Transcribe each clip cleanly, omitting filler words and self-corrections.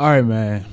All right, man.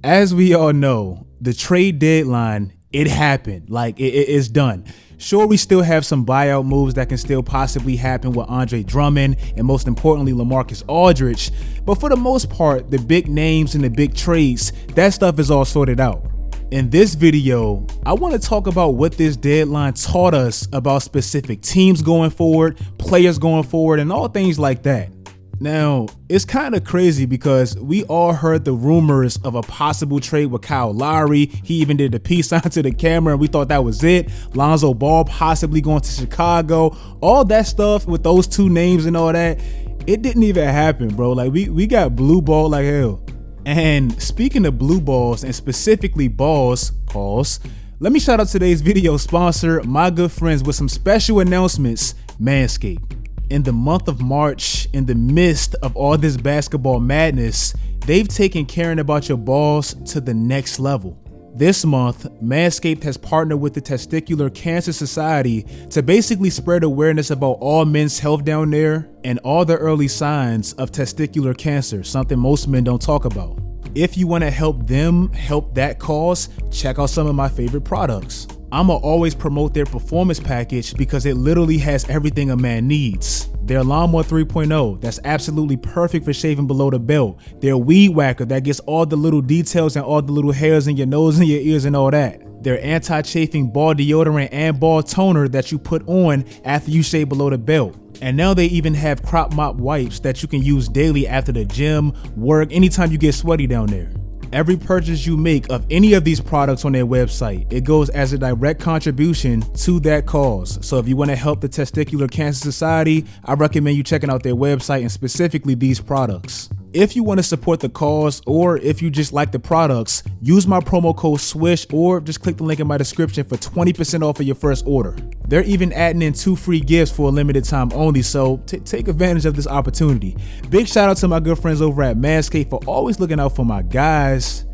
As we all know, the trade deadline, it happened. Like, it's done. Sure, we still have some buyout moves that can still possibly happen with Andre Drummond and most importantly, LaMarcus Aldridge. But for the most part, the big names and the big trades, that stuff is all sorted out. In this video, I want to talk about what this deadline taught us about specific teams going forward, players going forward, and all things like that. Now, it's kind of crazy because we all heard the rumors of a possible trade with Kyle Lowry. He even did a peace sign to the camera and we thought that was it. Lonzo Ball possibly going to Chicago. All that stuff with those two names and all that, it didn't even happen, bro. Like, we got blue ball like hell. And speaking of blue balls and specifically balls, pause, let me shout out today's video sponsor, my good friends, with some special announcements, Manscaped. In the month of March, in the midst of all this basketball madness, they've taken caring about your balls to the next level. This month, Manscaped has partnered with the Testicular Cancer Society to basically spread awareness about all men's health down there and all the early signs of testicular cancer, something most men don't talk about. If you want to help them help that cause, check out some of my favorite products. I'ma always promote their performance package because it literally has everything a man needs. Their Lawnmower 3.0, that's absolutely perfect for shaving below the belt. Their Weed Whacker, that gets all the little details and all the little hairs in your nose and your ears and all that. Their anti-chafing ball deodorant and ball toner that you put on after you shave below the belt. And now they even have crop mop wipes that you can use daily after the gym, work, anytime you get sweaty down there. Every purchase you make of any of these products on their website, it goes as a direct contribution to that cause. So if you want to help the Testicular Cancer Society, I recommend you checking out their website and specifically these products. If you want to support the cause or if you just like the products, use my promo code SWISH or just click the link in my description for 20% off of your first order. They're even adding in 2 free gifts for a limited time only, so take advantage of this opportunity. Big shout out to my good friends over at Manscaped for always looking out for my guys.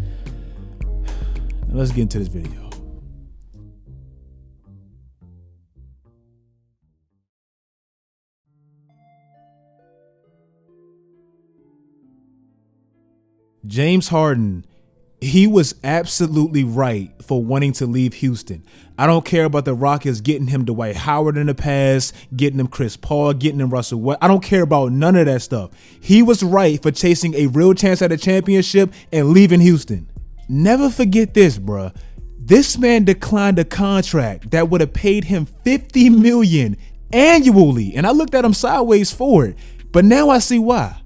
Now let's get into this video. James Harden, he was absolutely right for wanting to leave Houston. I don't care about the Rockets getting him Dwight Howard in the past, getting him Chris Paul, getting him Russell Westbrook. I don't care about none of that stuff. He was right for chasing a real chance at a championship and leaving Houston. Never forget this, bruh. This man declined a contract that would have paid him $50 million annually, and I looked at him sideways for it, but now I see why.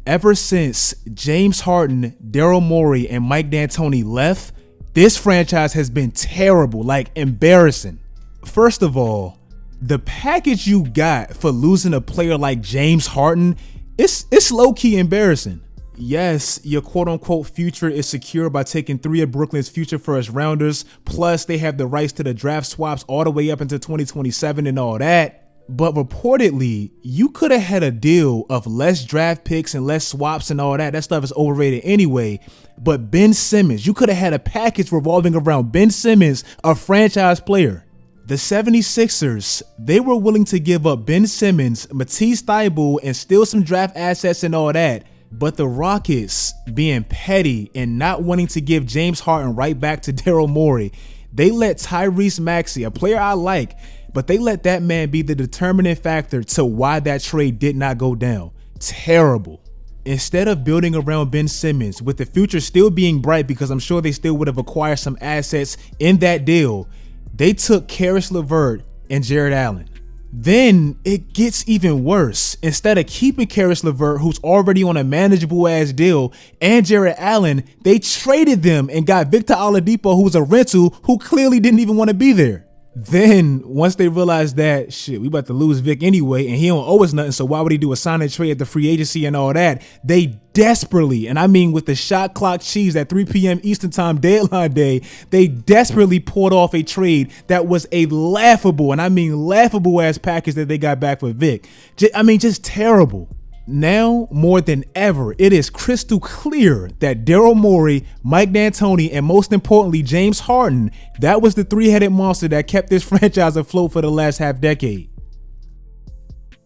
Ever since James Harden, Daryl Morey, and Mike D'Antoni left, this franchise has been terrible, like embarrassing. First of all, the package you got for losing a player like James Harden, it's low-key embarrassing. Yes, your quote-unquote future is secure by taking 3 of Brooklyn's future first rounders, plus they have the rights to the draft swaps all the way up into 2027 and all that. But reportedly, you could have had a deal of less draft picks and less swaps and all that. That stuff is overrated anyway. But Ben Simmons, you could have had a package revolving around Ben Simmons, a franchise player. The 76ers, they were willing to give up Ben Simmons, Matisse Thybulle, and steal some draft assets and all that. But the Rockets, being petty and not wanting to give James Harden right back to Daryl Morey, they let Tyrese Maxey, a player I like, but they let that man be the determining factor to why that trade did not go down. Terrible. Instead of building around Ben Simmons, with the future still being bright because I'm sure they still would have acquired some assets in that deal, they took Karis LeVert and Jared Allen. Then it gets even worse. Instead of keeping Karis LeVert, who's already on a manageable ass deal, and Jared Allen, they traded them and got Victor Oladipo, who's a rental, who clearly didn't even want to be there. Then, once they realized that, shit, we about to lose Vic anyway, and he don't owe us nothing, so why would he do a sign and trade at the free agency and all that? They desperately, and I mean with the shot clock cheese at 3 p.m. Eastern Time deadline day, they desperately poured off a trade that was a laughable, and I mean laughable ass package that they got back for Vic. Just terrible. Now, more than ever, it is crystal clear that Daryl Morey, Mike D'Antoni, and most importantly, James Harden, that was the three-headed monster that kept this franchise afloat for the last half decade.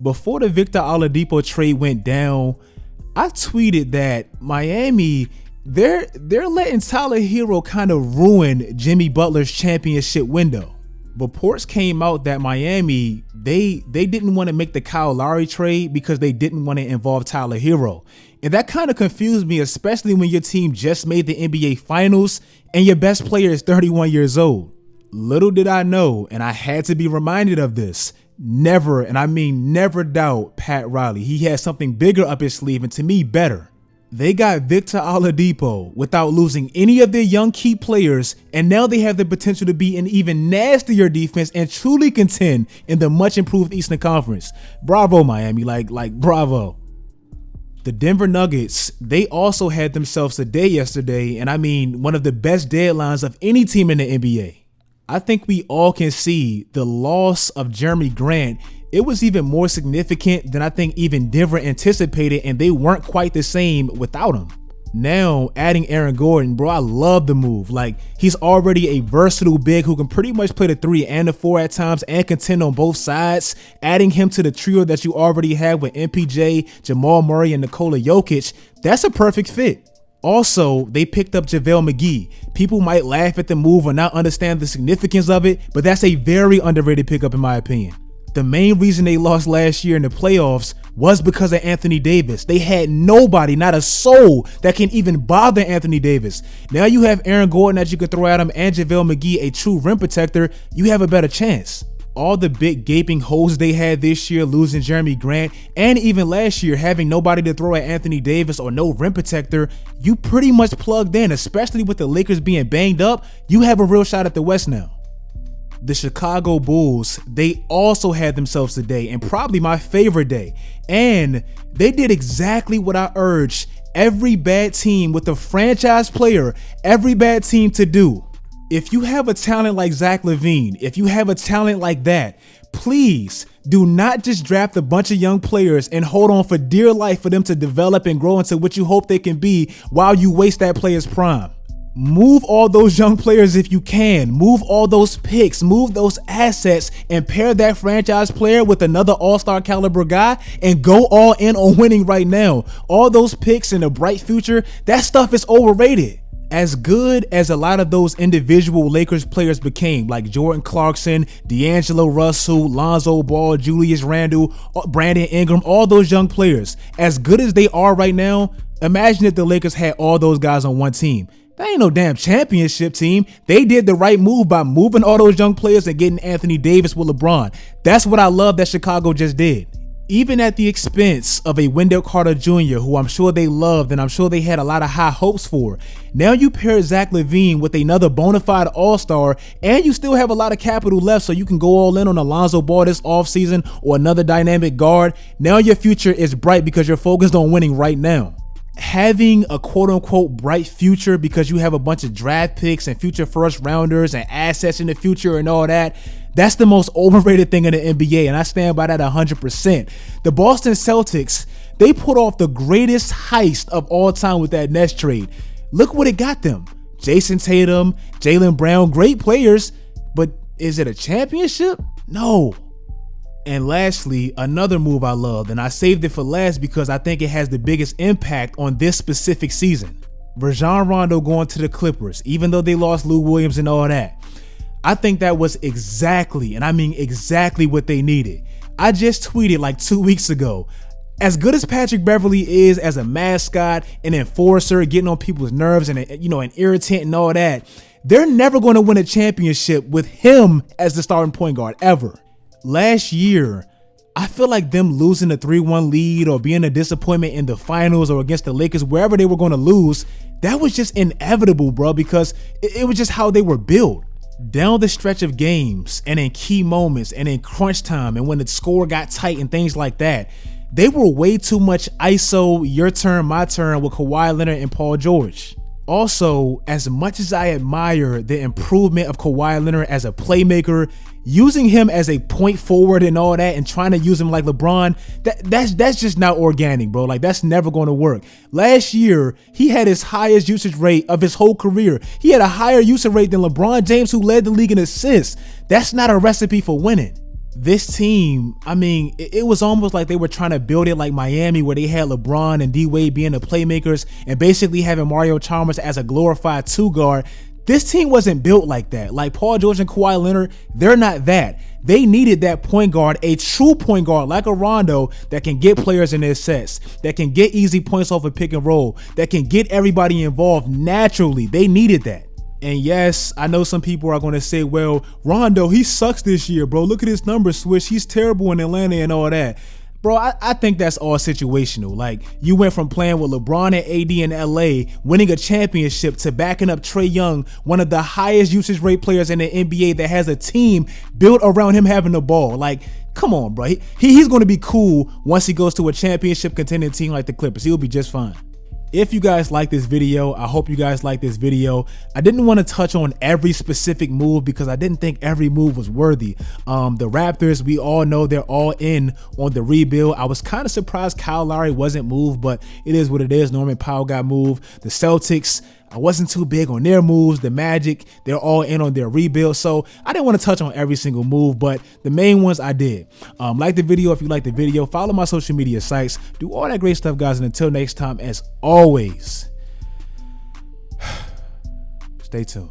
Before the Victor Oladipo trade went down, I tweeted that Miami, they're letting Tyler Hero kind of ruin Jimmy Butler's championship window. Reports came out that Miami, they didn't want to make the Kyle Lowry trade because they didn't want to involve Tyler Hero. And that kind of confused me, especially when your team just made the NBA Finals and your best player is 31 years old. Little did I know, and I had to be reminded of this, never, and I mean never doubt Pat Riley. He has something bigger up his sleeve, and to me, better. They got Victor Oladipo without losing any of their young key players, and now they have the potential to be an even nastier defense and truly contend in the much improved Eastern Conference. Bravo, Miami, like bravo. The Denver Nuggets, they also had themselves a day yesterday, and I mean one of the best deadlines of any team in the NBA. I think we all can see the loss of Jeremy Grant. It was even more significant than I think even Denver anticipated, and they weren't quite the same without him. Now, adding Aaron Gordon, bro, I love the move. Like, he's already a versatile big who can pretty much play the 3 and the 4 at times and contend on both sides. Adding him to the trio that you already have with MPJ, Jamal Murray, and Nikola Jokic, that's a perfect fit. Also, they picked up JaVale McGee. People might laugh at the move or not understand the significance of it, but that's a very underrated pickup in my opinion. The main reason they lost last year in the playoffs was because of Anthony Davis. They had nobody, not a soul, that can even bother Anthony Davis. Now you have Aaron Gordon that you could throw at him and JaVale McGee, a true rim protector. You have a better chance. All the big gaping holes they had this year, losing Jeremy Grant, and even last year having nobody to throw at Anthony Davis or no rim protector, you pretty much plugged in, especially with the Lakers being banged up. You have a real shot at the West now. The Chicago Bulls, they also had themselves a day, and probably my favorite day. And they did exactly what I urged every bad team with a franchise player, every bad team to do. If you have a talent like Zach LaVine, if you have a talent like that, please do not just draft a bunch of young players and hold on for dear life for them to develop and grow into what you hope they can be while you waste that player's prime. Move all those young players if you can. Move all those picks, move those assets, and pair that franchise player with another all-star caliber guy and go all in on winning right now. All those picks in a bright future, that stuff is overrated. As good as a lot of those individual Lakers players became, like Jordan Clarkson, D'Angelo Russell, Lonzo Ball, Julius Randle, Brandon Ingram, all those young players, as good as they are right now, imagine if the Lakers had all those guys on one team. That ain't no damn championship team. They did the right move by moving all those young players and getting Anthony Davis with LeBron. That's what I love that Chicago just did. Even at the expense of a Wendell Carter Jr., who I'm sure they loved and I'm sure they had a lot of high hopes for. Now you pair Zach LaVine with another bona fide all-star, and you still have a lot of capital left, so you can go all in on Alonzo Ball this offseason or another dynamic guard. Now your future is bright because you're focused on winning right now. Having a quote-unquote bright future because you have a bunch of draft picks and future first rounders and assets in the future and all that, that's the most overrated thing in the NBA, and I stand by that 100%. The Boston Celtics, they put off the greatest heist of all time with that Nets trade. Look what it got them. Jason Tatum, Jaylen Brown, great players, but is it a championship? No. And lastly, another move I loved, and I saved it for last because I think it has the biggest impact on this specific season. Rajon Rondo going to the Clippers, even though they lost Lou Williams and all that. I think that was exactly, and I mean exactly what they needed. I just tweeted like 2 weeks ago, as good as Patrick Beverley is as a mascot, an enforcer, getting on people's nerves and an irritant and all that, they're never going to win a championship with him as the starting point guard ever. Last year, I feel like them losing a 3-1 lead or being a disappointment in the finals or against the Lakers, wherever they were going to lose, that was just inevitable, bro, because it was just how they were built. Down the stretch of games and in key moments and in crunch time and when the score got tight and things like that, they were way too much ISO, your turn, my turn with Kawhi Leonard and Paul George. Also, as much as I admire the improvement of Kawhi Leonard as a playmaker, using him as a point forward and all that and trying to use him like LeBron, that's just not organic, bro. Like, that's never going to work. Last year, he had his highest usage rate of his whole career. He had a higher usage rate than LeBron James, who led the league in assists. That's not a recipe for winning. this team, I mean, it was almost like they were trying to build it like Miami, where they had LeBron and D-Wade being the playmakers and basically having Mario Chalmers as a glorified two guard. This team wasn't built like that. Like Paul George and Kawhi Leonard, they're not that. They needed that point guard, a true point guard like a Rondo that can get players in their sets, that can get easy points off a pick and roll, that can get everybody involved naturally. They needed that. And yes, I know some people are going to say, well, Rondo, he sucks this year, bro. Look at his numbers, Swish. He's terrible in Atlanta and all that. Bro, I think that's all situational. Like, you went from playing with LeBron and AD in LA, winning a championship, to backing up Trae Young, one of the highest usage rate players in the NBA that has a team built around him having the ball. Like, come on, bro. He's going to be cool once he goes to a championship contending team like the Clippers. He'll be just fine. If you guys like this video, I hope you guys like this video. I didn't want to touch on every specific move because I didn't think every move was worthy. The Raptors, we all know they're all in on the rebuild. I was kind of surprised Kyle Lowry wasn't moved, but it is what it is. Norman Powell got moved. The Celtics, I wasn't too big on their moves. The Magic, they're all in on their rebuild. So I didn't want to touch on every single move, but the main ones I did. Like the video if you like the video. Follow my social media sites. Do all that great stuff, guys. And until next time, as always, stay tuned.